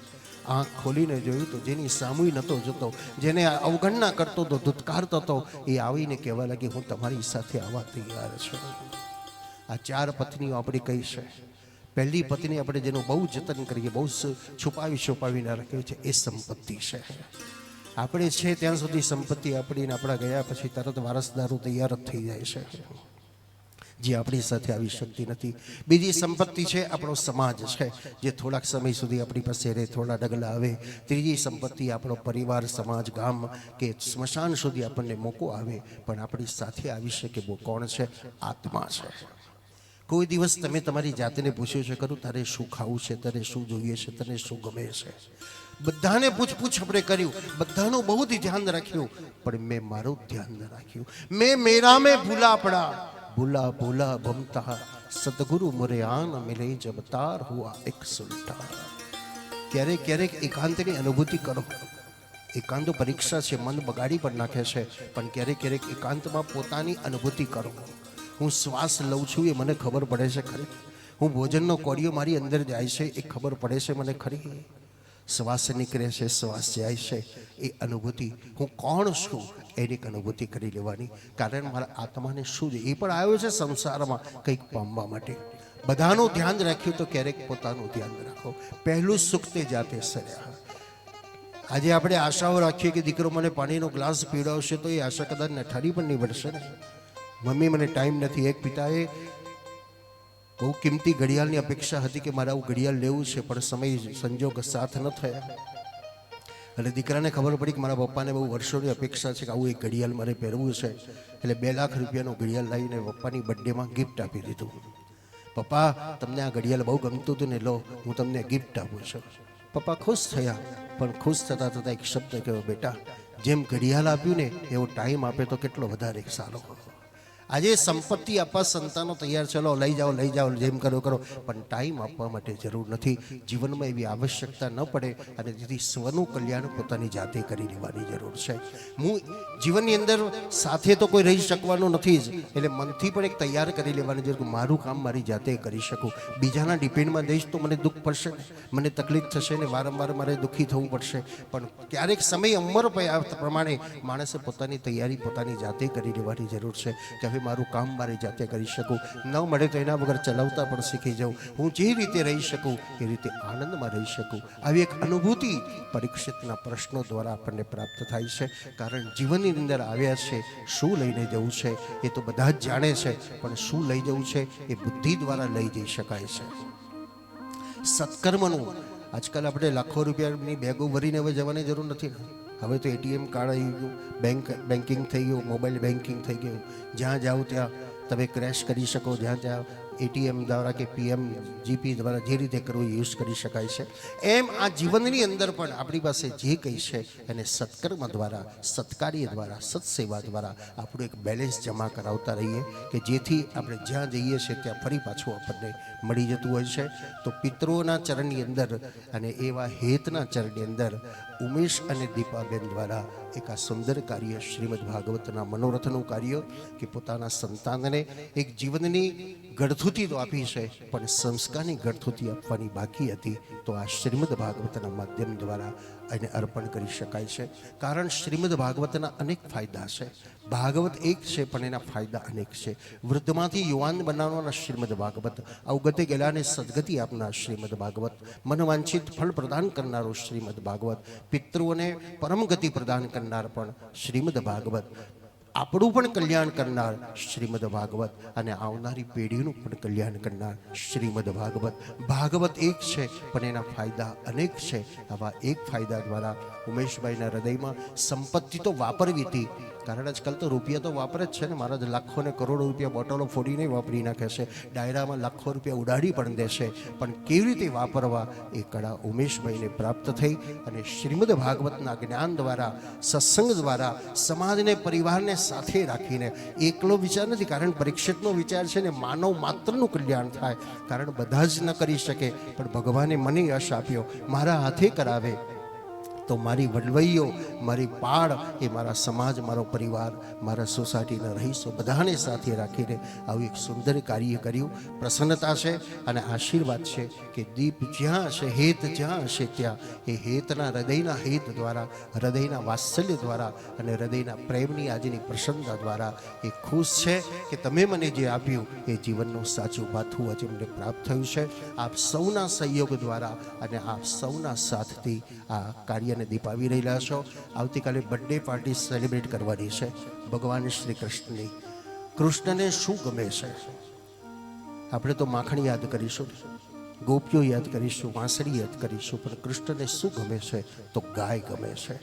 આંખ ખોલીને જોયું તો જેની સામું નહોતો જોતો, જેને અવગણના કરતો હતો, ધુતકારતો હતો, એ આવીને કહેવા લાગી, હું તમારી સાથે આવવા તૈયાર છું. આ 4 પત્નીઓ આપણી કઈ છે? પહેલી પત્ની આપણે જેનું બહુ જતન કરીએ, બહુ છુપાવીને રાખીએ છે, એ સંપત્તિ છે. આપણે છે ત્યાં સુધી સંપત્તિ આપણીને આપણા ગયા પછી તરત વારસદારો તૈયાર જ થઈ જાય છે, જે આપણી સાથે આવી શકતી નથી. બીજી સંપત્તિ છે આપણો સમાજ છે, જે થોડાક સમય સુધી આપણી પાસે રહે, થોડા ડગલા આવે. ત્રીજી સંપત્તિ આપણો પરિવાર, સમાજ, ગામ કે સ્મશાન સુધી આપણને મોકો આવે, પણ આપણી સાથે આવી શકે બહુ કોણ છે? આત્મા છે. કોઈ દિવસ તમે તમારી જાતને પૂછ્યું છે ખરું, તારે શું ખાવું છે, તારે શું જોઈએ છે, તને શું ગમે છે? બધાને પૂછપૂછ આપણે કર્યું, બધાનું બહુ જ ધ્યાન રાખ્યું, પણ મેં મારું ધ્યાન ન રાખ્યું. મેં મેરા મેં ભૂલા પડા, ભૂલા ભૂલા ભમતા, સદગુરુ મોરે આન મિલે જબ તાર હુઆ એક સુલટા. ક્યારેક ક્યારેક એકાંતની અનુભૂતિ કરો. એકાંતો પરીક્ષા છે, મન બગાડી પણ નાખે છે, પણ ક્યારેક ક્યારેક એકાંતમાં પોતાની અનુભૂતિ કરો. હું શ્વાસ લઉં છું એ મને ખબર પડે છે ખરી? હું ભોજનનો કોડિયો મારી અંદર જાય છે એ ખબર પડે છે મને ખરી? શ્વાસ નીકળે છે, શ્વાસ જાય છે, એ અનુભૂતિ, હું કોણ છું એની અનુભૂતિ કરી લેવાની. કારણ મારા આત્માને શું છે? એ પણ આવ્યો છે સંસારમાં કંઈક પામવા માટે. બધાનું ધ્યાન રાખ્યું તો ક્યારેક પોતાનું ધ્યાન રાખો. પહેલું સુખ તે જાતે સર્યા. આજે આપણે આશાઓ રાખીએ કે દીકરો મને પાણીનો ગ્લાસ પીવડાવશે, તો એ આશા કદાચ ઠરી પણ નહીં પડશે ને. મમ્મી મને ટાઈમ નથી. એક પિતાએ બહુ કિંમતી ઘડિયાળની અપેક્ષા હતી કે મારે આવું ઘડિયાળ લેવું છે, પણ સમય સંજોગ સાથ ન થયા. અને દીકરાને ખબર પડી કે મારા પપ્પાને બહુ વર્ષોની અપેક્ષા છે કે આવું એક ઘડિયાળ મારે પહેરવું છે. એટલે 2 લાખ રૂપિયાનું ઘડિયાળ લાવીને પપ્પાની બર્થડેમાં ગિફ્ટ આપી દીધું. પપ્પા તમને આ ઘડિયાળ બહુ ગમતું હતું ને, લો હું તમને ગિફ્ટ આપું છું. પપ્પા ખુશ થયા, પણ ખુશ થતાં થતાં એક શબ્દ કહ્યો, બેટા જેમ ઘડિયાળ આપ્યું ને એવો ટાઈમ આપે તો કેટલો વધારે સારો. આજે સંપત્તિ આપવા સંતાનો તૈયાર, ચલો લઈ જાઓ, જેમ કરો, પણ ટાઈમ આપવા માટે જરૂર નથી. જીવનમાં એવી આવશ્યકતા ન પડે અને તેથી સ્વનું કલ્યાણ પોતાની જાતે કરી લેવાની જરૂર છે. હું જીવનની અંદર સાથે તો કોઈ રહી શકવાનું નથી જ, એટલે મનથી પણ એક તૈયાર કરી લેવાની જરૂર કે મારું કામ મારી જાતે કરી શકું. બીજાના ડિપેન્ડમાં દઈશ તો મને દુઃખ પડશે ને, મને તકલીફ થશે ને, વારંવાર મારે દુઃખી થવું પડશે. પણ ક્યારેક સમય અમર પ્રમાણે માણસે પોતાની તૈયારી પોતાની જાતે કરી લેવાની જરૂર છે કે હવે મારું કામ મારી જાતે કરી શકું. ન મળે તો એના વગર ચલાવતા પણ શીખી જાઉં. હું જે રીતે રહી શકું એ રીતે આનંદમાં રહી શકું. આવી એક અનુભૂતિ પરીક્ષિતના પ્રશ્નો દ્વારા આપણને પ્રાપ્ત થાય છે. કારણ જીવનની અંદર આવ્યા છે, શું લઈને જવું છે એ તો બધા જ જાણે છે, પણ શું લઈ જવું છે એ બુદ્ધિ દ્વારા લઈ જઈ શકાય છે. સત્કર્મનું આજકાલ આપણે લાખો રૂપિયાની બેગો ભરીને હવે જવાની જરૂર નથી. હવે તો એટીએમ કાર્ડ આવી ગયું, બેન્કિંગ થઈ ગયું, મોબાઈલ બેન્કિંગ થઈ ગયું. જ્યાં જાઓ ત્યાં તમે ક્રેશ કરી શકો. જ્યાં એટીએમ દ્વારા કે પીએમ જીપી દ્વારા જે રીતે કરવું એ યુઝ કરી શકાય છે. એમ આ જીવનની અંદર પણ આપણી પાસે જે કંઈ છે એને સત્કર્મ દ્વારા, સત્કાર્ય દ્વારા, સત્સેવા દ્વારા આપણું એક બેલેન્સ જમા કરાવતા રહીએ કે જેથી આપણે જ્યાં જઈએ છીએ ત્યાં ફરી પાછું આપણને મળી જતું હોય છે. તો પિતૃઓના ચરણની અંદર અને એવા હેતના ચરણની અંદર ઉમેશ અને દીપાબેન દ્વારા એક આ સુંદર કાર્ય શ્રીમદ ભાગવતના મનોરથનું કાર્ય કે પોતાના સંતાનને એક જીવનની ગળથુતી તો આપી છે, પણ સંસ્કારની ગળથુતી આપવાની બાકી હતી. તો આ શ્રીમદ ભાગવતના માધ્યમ દ્વારા એને અર્પણ કરી શકાય છે. કારણ શ્રીમદ ભાગવતના અનેક ફાયદા છે. ભાગવત એક છે પણ એના ફાયદા અનેક છે. વૃદ્ધમાંથી યુવાન બનાવવાના શ્રીમદ ભાગવત, અવગતે ગયેલાને સદગતિ આપનાર શ્રીમદ ભાગવત, મનવાંછિત ફળ પ્રદાન કરનારો શ્રીમદ ભાગવત, પિતૃઓને પરમ ગતિ પ્રદાન કરનાર પણ શ્રીમદ ભાગવત, આપણું પણ કલ્યાણ કરનાર શ્રીમદ ભાગવત અને આવનારી પેઢીનું પણ કલ્યાણ કરનાર શ્રીમદ ભાગવત. ભાગવત એક છે પણ એના ફાયદા અનેક છે. આવા એક ફાયદા દ્વારા ઉમેશભાઈના હૃદયમાં સંપત્તિ તો વાપરવી હતી. કારણ આજકાલ તો રૂપિયા તો વાપરે જ છે ને. મારા લાખો ને કરોડો રૂપિયા બોટલો ફોડીને વાપરી નાખે છે, ડાયરામાં લાખો રૂપિયા ઉડાડી પણ દેશે, પણ કેવી રીતે વાપરવા એ કળા ઉમેશભાઈને પ્રાપ્ત થઈ. અને શ્રીમદ ભાગવતના જ્ઞાન દ્વારા, સત્સંગ દ્વારા સમાજને, પરિવારને સાથે રાખીને, એકલો વિચાર નથી. કારણ પરીક્ષિતનો વિચાર છે ને માનવ માત્રનું કલ્યાણ થાય. કારણ બધા જ ન કરી શકે, પણ ભગવાને મને યશ આપ્યો, મારા હાથે કરાવે તો મારી વડવઈઓ, મારી પાડ એ મારા સમાજ, મારો પરિવાર, મારા સોસાયટીના રહીશો બધાને સાથે રાખીને આવું એક સુંદર કાર્ય કર્યું. પ્રસન્નતા છે અને આશીર્વાદ છે કે દીપ જ્યાં હશે, હેત જ્યાં હશે ત્યાં એ હેતના હૃદયના હેત દ્વારા, હૃદયના વાત્સલ્ય દ્વારા અને હૃદયના પ્રેમની આજની પ્રસન્નતા દ્વારા એ ખુશ છે કે તમે મને જે આપ્યું એ જીવનનું સાચું પાથું આજે મને પ્રાપ્ત થયું છે. આપ સૌના સહયોગ દ્વારા અને આપ સૌના સાથથી આ કાર્યને દીપાવી રહેલા છો. આવતીકાલે બર્થડે પાર્ટી સેલિબ્રેટ કરવાની છે ભગવાન શ્રી કૃષ્ણની. કૃષ્ણને શું ગમે છે? આપણે તો માખણ યાદ કરીશું, ગોપીઓ યાદ કરીશું, વાંસળી યાદ કરીશું, પણ કૃષ્ણને શું ગમે છે? તો ગાય ગમે છે.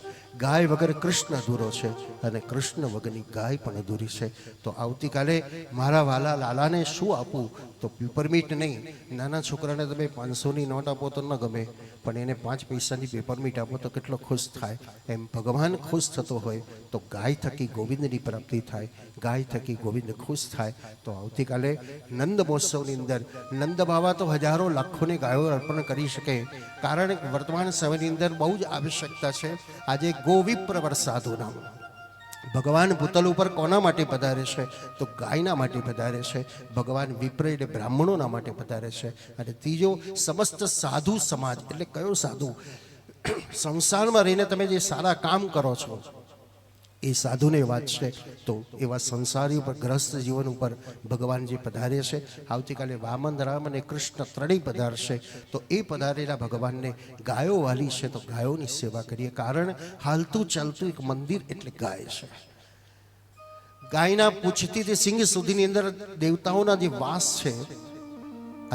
ગાય વગર કૃષ્ણ અધૂરો છે અને કૃષ્ણ વગરની ગાય પણ અધૂરી છે. તો આવતીકાલે મારા વાલા લાલાને શું આપવું? તો પેપરમીટ નહીં. નાના છોકરાને તમે 500ની નોટ આપો તો ન ગમે, પણ એને 5 પૈસાની પેપરમીટ આપો તો કેટલો ખુશ થાય. એમ ભગવાન ખુશ થતો હોય તો ગાય થકી ગોવિંદની પ્રાપ્તિ થાય, ગાય થકી ગોવિંદ ખુશ થાય. તો આવતીકાલે નંદ મહોત્સવની અંદર નંદ બાવા તો હજારો લાખોને ગાયો અર્પણ કરી શકે. કારણ વર્તમાન સમયની અંદર બહુ જ આવશ્યકતા છે. આજે ગોવિપ્રવર સાધુ નામ ભગવાન ભૂતલ ઉપર કોના માટે પધારે છે? તો ગાયના માટે પધારે છે. ભગવાન વિપ્ર એટલે બ્રાહ્મણોના માટે પધારે છે. અને ત્રીજો સમસ્ત સાધુ સમાજ. એટલે કયો સાધુ? સંસારમાં રહીને તમે જે સારા કામ કરો છો એ સાધુને વાત છે. તો એવા સંસારી ઉપર, ગ્રસ્ત જીવન ઉપર ભગવાન જે પધારે છે. આવતીકાલે વામન, રામ અને કૃષ્ણ ત્રણેય પધારશે. તો એ પધારેલા ભગવાનને ગાયો વાલી છે તો ગાયોની સેવા કરીએ. કારણ હાલતું ચાલતું એક મંદિર એટલે ગાય છે. ગાયના પૂંછથી તે સિંહ સુધીની અંદર દેવતાઓના જે વાસ છે.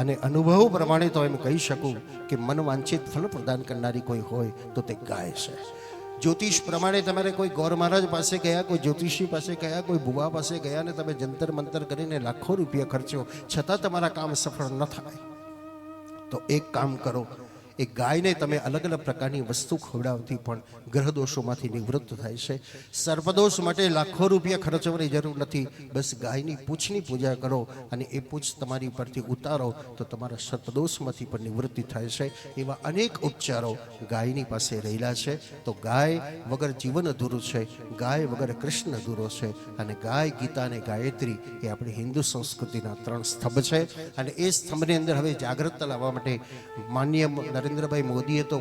અને અનુભવ પ્રમાણે તો એમ કહી શકું કે મન વાંછિત ફળ પ્રદાન કરનારી કોઈ હોય તો તે ગાય છે. જ્યોતિષ પ્રમાણે તમારે કોઈ ગૌર મહારાજ પાસે ગયા, કોઈ જ્યોતિષી પાસે ગયા, કોઈ ભુવા પાસે ગયા ને તમે જંતર મંતર કરીને લાખો રૂપિયા ખર્ચ્યો, છતાં તમારા કામ સફળ ન થાય તો એક કામ કરો, એ ગાયને તમે અલગ અલગ પ્રકારની વસ્તુ ખવડાવતી પણ ગ્રહ દોષોમાંથી નિવૃત્ત થાય છે. સર્પદોષ માટે લાખો રૂપિયા ખર્ચવાની જરૂર નથી. બસ ગાયની પૂંછની પૂજા કરો અને એ પૂંછ તમારી પરથી ઉતારો તો તમારા સર્પદોષમાંથી પણ નિવૃત્તિ થાય છે. એવા અનેક ઉપચારો ગાયની પાસે રહેલા છે. તો ગાય વગર જીવન અધૂરું છે, ગાય વગર કૃષ્ણ અધૂરો છે. અને ગાય, ગીતા અને ગાયત્રી એ આપણી હિન્દુ સંસ્કૃતિના 3 સ્તંભ છે. અને એ સ્તંભની અંદર હવે જાગૃતતા લાવવા માટે માનનીય નરેન્દ્રભાઈ મોદીએ તો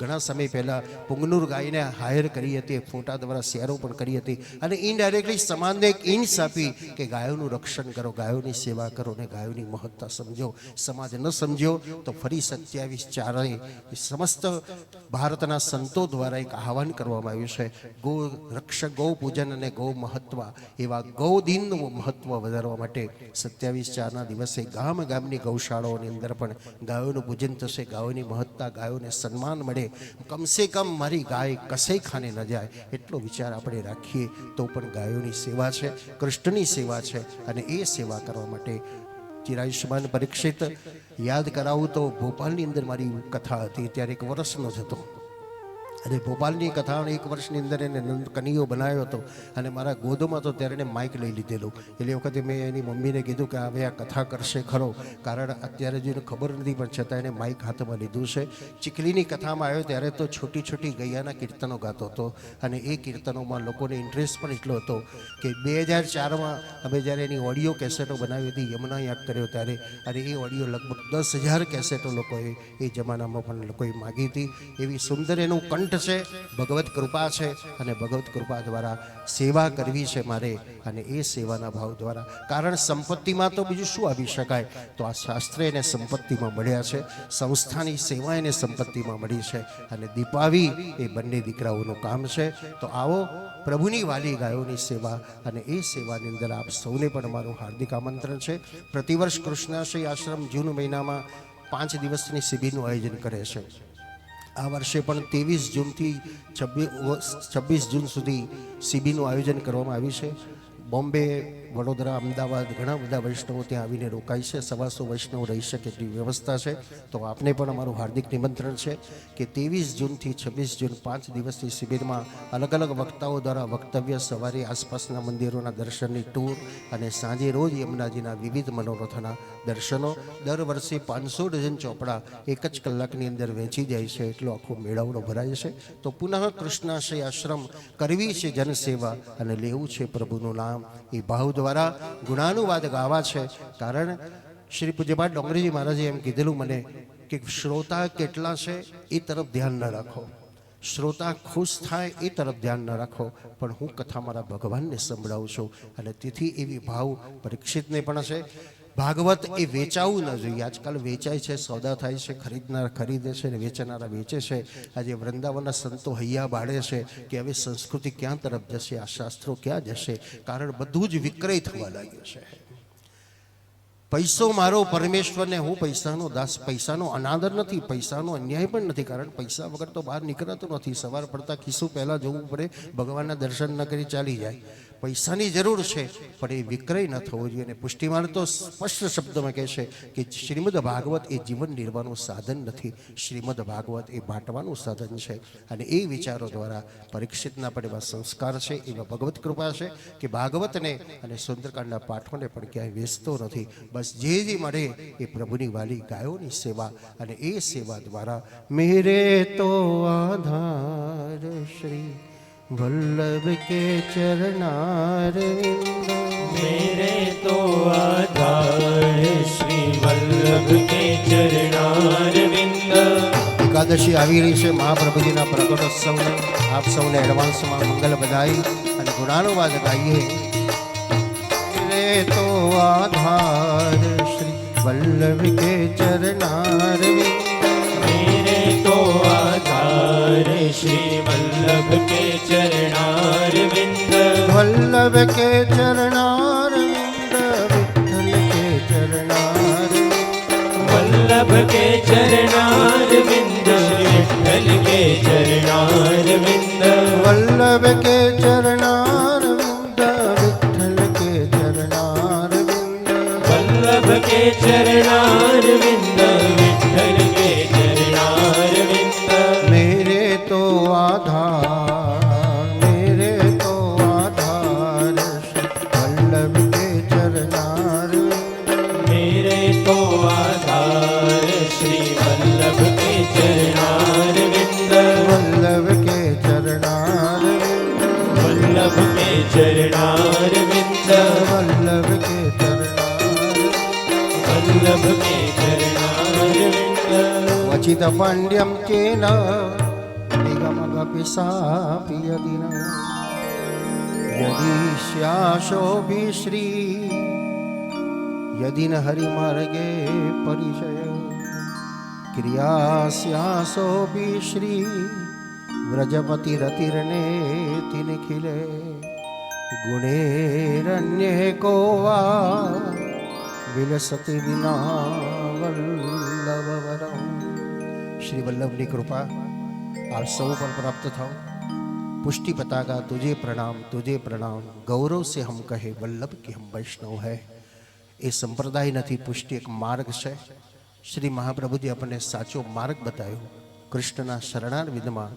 ઘણા સમય પહેલાં પુંગનુર ગાયને હાયર કરી હતી, ફોટા દ્વારા શેરો પણ કરી હતી. અને ઇનડાયરેક્ટલી સમાજને એક ઇન્સ આપી કે ગાયોનું રક્ષણ કરો, ગાયોની સેવા કરો અને ગાયોની મહત્તા સમજો. સમાજ ન સમજ્યો તો ફરી 27/4 સમસ્ત ભારતના સંતો દ્વારા એક આહવાન કરવામાં આવ્યું છે. ગો રક્ષક, ગૌ પૂજન અને ગૌ મહત્વ, એવા ગૌ દિનનું મહત્વ વધારવા માટે 27/4ના દિવસે ગામ ગામની ગૌશાળાઓની અંદર પણ ગાયોનું પૂજન થશે. ગાયોની મહત્તા, ગાયોને સન્માન મળે. કમસે કમ મારી ગાય કસે ખાને ન જાય એટલો વિચાર આપણે રાખીએ તો પણ ગાયોની સેવા છે, કૃષ્ણની સેવા છે. અને એ સેવા કરવા માટે ચિરાયુષ્માન પરીક્ષિત યાદ કરાવું તો ભોપાલની અંદર મારી કથા હતી ત્યારે 1 વર્ષનો જ હતો. અને ભોપાલની કથાઓને 1 વર્ષની અંદર એને કનૈયો બનાવ્યો હતો અને મારા ગોદમાં તો ત્યારે એને માઇક લઈ લીધેલું. એટલે વખતે મેં એની મમ્મીને કીધું કે હવે આ કથા કરશે ખરો, કારણ અત્યારે જો એને ખબર નથી પણ છતાં એને માઇક હાથમાં લીધું છે. ચીખલીની કથામાં આવ્યો ત્યારે તો છોટી છોટી ગૈયાના કીર્તનો ગાતો હતો અને એ કીર્તનોમાં લોકોને ઇન્ટરેસ્ટ પણ એટલો હતો કે 2004માં અમે જ્યારે એની ઓડિયો કેસેટો બનાવી હતી, યમુના યાદ કર્યો ત્યારે, અને એ ઓડિયો લગભગ 10,000 કેસેટો લોકોએ એ જમાનામાં પણ લોકોએ માગી હતી. એવી સુંદર એનું કંઠ છે, ભગવત કૃપા છે અને ભગવત કૃપા દ્વારા સેવા કરવી છે મારે. અને એ સેવાના ભાવ દ્વારા, કારણ સંપત્તિમાં તો બીજું શું આપી શકાય, તો આ શાસ્ત્ર એને સંપત્તિમાં મળ્યા છે, સંસ્થાની સેવા એને સંપત્તિમાં મળી છે અને દીપાવી એ બંને દીકરાઓનું કામ છે. તો આવો પ્રભુની વાલી ગાયોની સેવા અને એ સેવાની અંદર આપ સૌને પણ મારું હાર્દિક આમંત્રણ છે. પ્રતિવર્ષ કૃષ્ણાશ્રય આશ્રમ જૂન મહિનામાં 5 દિવસની શિબિરનું આયોજન કરે છે. આ વર્ષે પણ 23 જૂનથી 26 જૂન સુધી શિબિરનું આયોજન કરવામાં આવ્યું છે. બોમ્બે, વડોદરા, અમદાવાદ ઘણા બધા વૈષ્ણવો ત્યાં આવીને રોકાય છે. 125 વૈષ્ણવ રહી શકે એટલી વ્યવસ્થા છે. તો આપને પણ અમારું હાર્દિક નિમંત્રણ છે કે 23 જૂનથી 26 જૂન 5 દિવસની શિબિરમાં અલગ અલગ વક્તાઓ દ્વારા વક્તવ્ય, સવારે આસપાસના મંદિરોના દર્શનની ટૂર અને સાંજે રોજ યમુનાજીના વિવિધ મનોરથના દર્શનો. દર વર્ષે 500 ડઝન ચોપડા 1 જ કલાકની અંદર વેચી જાય છે. એટલો આખો મેળાવડો ભરાય છે. તો પુનઃ કૃષ્ણાશ્રય આશ્રમ કરવી છે જનસેવા અને લેવું છે પ્રભુનું નામ. એ ભાવ દ્વારા ગુણાનુવાદ ગાવા છે. કારણ શ્રી પૂજ્યપાદ ડોંગરીજી મહારાજે એમ કીધેલું મને કે શ્રોતા કેટલા છે એ તરફ ધ્યાન ન રાખો, શ્રોતા ખુશ થાય એ તરફ ધ્યાન ન રાખો, પણ હું કથા મારા ભગવાનને સંભળાવું છું. અને તેથી એવી ભાવ પરીક્ષિતને પણ છે. ભાગવત એ વેચાવું ન જોઈએ. આજકાલ વેચાય છે, સોદા થાય છે, ખરીદનાર ખરીદે છે અને વેચનારા વેચે છે. આજે વૃંદાવનના સંતો હૈયા બાળે છે કે હવે સંસ્કૃતિ ક્યાં તરફ જશે, આ શાસ્ત્રો ક્યાં જશે, કારણ બધું જ વિક્રય થવા લાગ્યું છે. પૈસો મારો પરમેશ્વરને, હું પૈસાનો દાસ. પૈસાનો અનાદર નથી, પૈસાનો અન્યાય પણ નથી, કારણ પૈસા વગર તો બહાર નીકળાતું નથી. સવાર પડતા ખિસ્સું પહેલાં જવું પડે, ભગવાનના દર્શન ન કરી ચાલી જાય. પૈસાની જરૂર છે પણ એ વિક્રય ન થવો જોઈએ. અને પુષ્ટિમાન તો સ્પષ્ટ શબ્દમાં કહે છે કે શ્રીમદ ભાગવત એ જીવન નિર્વાહનું સાધન નથી, શ્રીમદ ભાગવત એ બાંટવાનું સાધન છે. અને એ વિચારો દ્વારા પરીક્ષિતના પણ એવા સંસ્કાર છે, એવા ભગવત કૃપા છે કે ભાગવતને અને સુંદરકાંડના પાઠોને પણ ક્યાંય વેચતો નથી. બસ જે મળે એ પ્રભુની વાલી ગાયોની સેવા, અને એ સેવા દ્વારા મેરે તો આધાર શ્રી वल्लभ के चरणार मेरे तो आधार श्री वल्लभ के चरणारविंद. એકાદશી આવી રહી છે. મહાપ્રભુજીના પ્રગટોત્સવને આપ સૌને એડવાન્સમાં મંગલ બધાઈ અને ગુણાનુવાદ ગાઈએ. મેરે તો આધાર શ્રી વલ્લભ કે ચરણારવિંદ, मेरे तो आधार श्री वल्लभ के चरणारविंद. वल्लभ के चरणारविंद, विठ्ठल के चरणारविंद, वल्लभ के चरणारविंद, विठ्ठल के चरणारविंद. वल्लभ के चरणारविंद, विठ्ठल के चरणारविंद, वल्लभ के चरणारविंद, विठ्ठल के चरणारविंद. वल्लभ के चरणार विंद वल्लभ के चरणार वल्लभ के चरणार विंद क्वचित पाण्ड्यं केन निगमगपिसापि यदि न यदि श्यासोऽभिश्री यदि न हरिमार्गे परिचय क्रियास्यासोऽभिश्री व्रजपतिरतिर्नेति निखिले गुणेरन्ये को वा विलसति विना वल्लभवरम। श्री वल्लभની કૃપા આપ સૌ પર પ્રાપ્ત થાઓ। पुष्टि पताका तुझे प्रणाम गौरव से हम कहे वल्लभ कि हम वैष्णव है। ये संप्रदाय नहीं, पुष्टि एक मार्ग है। श्री महाप्रभुजी अपने साचो मार्ग बतायो कृष्णना शरणारविंदमां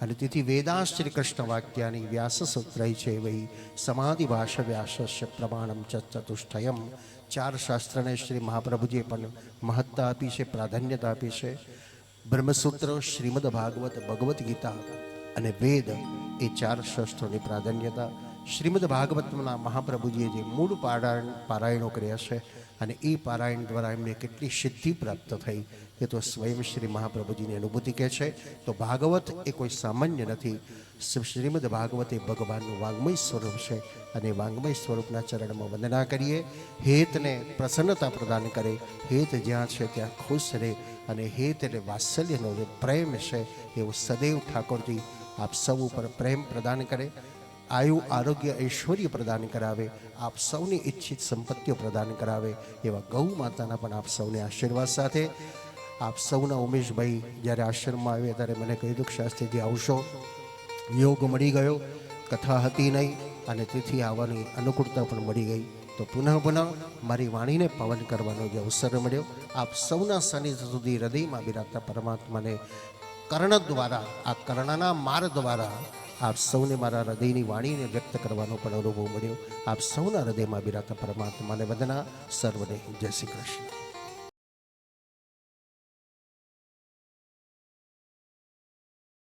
અને તેથી વેદાંત શ્રી કૃષ્ણ વાક્યાની વ્યાસ સૂત્રાઈ છે વહી સમાધિ ભાષ વ્યાસસ્ય પ્રમાણમ ચતુષ્ટયમ। ચાર શાસ્ત્રને શ્રી મહાપ્રભુજીએ પણ મહત્તા આપી છે, પ્રાધાન્યતા આપી છે। બ્રહ્મસૂત્ર, શ્રીમદ ભાગવત, ભગવદ્ ગીતા અને વેદ એ ચાર શાસ્ત્રોની પ્રાધાન્યતા। શ્રીમદ ભાગવતના મહાપ્રભુજીએ જે મૂળ પારાયણો કર્યા છે અને એ પારાયણ દ્વારા એમને કેટલી સિદ્ધિ પ્રાપ્ત થઈ એ તો સ્વયં શ્રી મહાપ્રભુજીની અનુભૂતિ કહે છે। તો ભાગવત એ કોઈ સામાન્ય નથી। શ્રીમદ ભાગવત એ ભગવાનનું વાંગ્મય સ્વરૂપ છે અને વાંગ્મય સ્વરૂપના ચરણમાં વંદના કરીએ। હેતને પ્રસન્નતા પ્રદાન કરે, હેત જ્યાં છે ત્યાં ખુશ રહે અને હેત એટલે વાત્સલ્યનો જે પ્રેમ છે એવો સદૈવ ઠાકોરજી આપ સૌ ઉપર પ્રેમ પ્રદાન કરે, આયુ આરોગ્ય ઐશ્વર્ય પ્રદાન કરાવે, આપ સૌની ઈચ્છિત સંપત્તિઓ પ્રદાન કરાવે એવા ગૌ માતાના પણ આપ સૌને આશીર્વાદ સાથે આપ સૌના ઉમેશભાઈ જ્યારે આશ્રમમાં આવ્યા ત્યારે મને કહ્યું કે શાસ્ત્રીજી આવશો, યોગ મળી ગયો, કથા હતી નહીં અને તેથી આવવાની અનુકૂળતા પણ મળી ગઈ। તો પુનઃ મારી વાણીને પવન કરવાનો જે અવસર મળ્યો, આપ સૌના સાનિધ્ય સુધી હૃદયમાં બિરાજતા પરમાત્માને કર્ણ દ્વારા, આ કર્ણના માર દ્વારા આપ સૌને મારા હૃદયની વાણીને વ્યક્ત કરવાનો પણ અનુભવ મળ્યો। આપ સૌના હૃદયમાં બિરાજતા પરમાત્માને વંદના। સર્વને જય શ્રી કૃષ્ણ।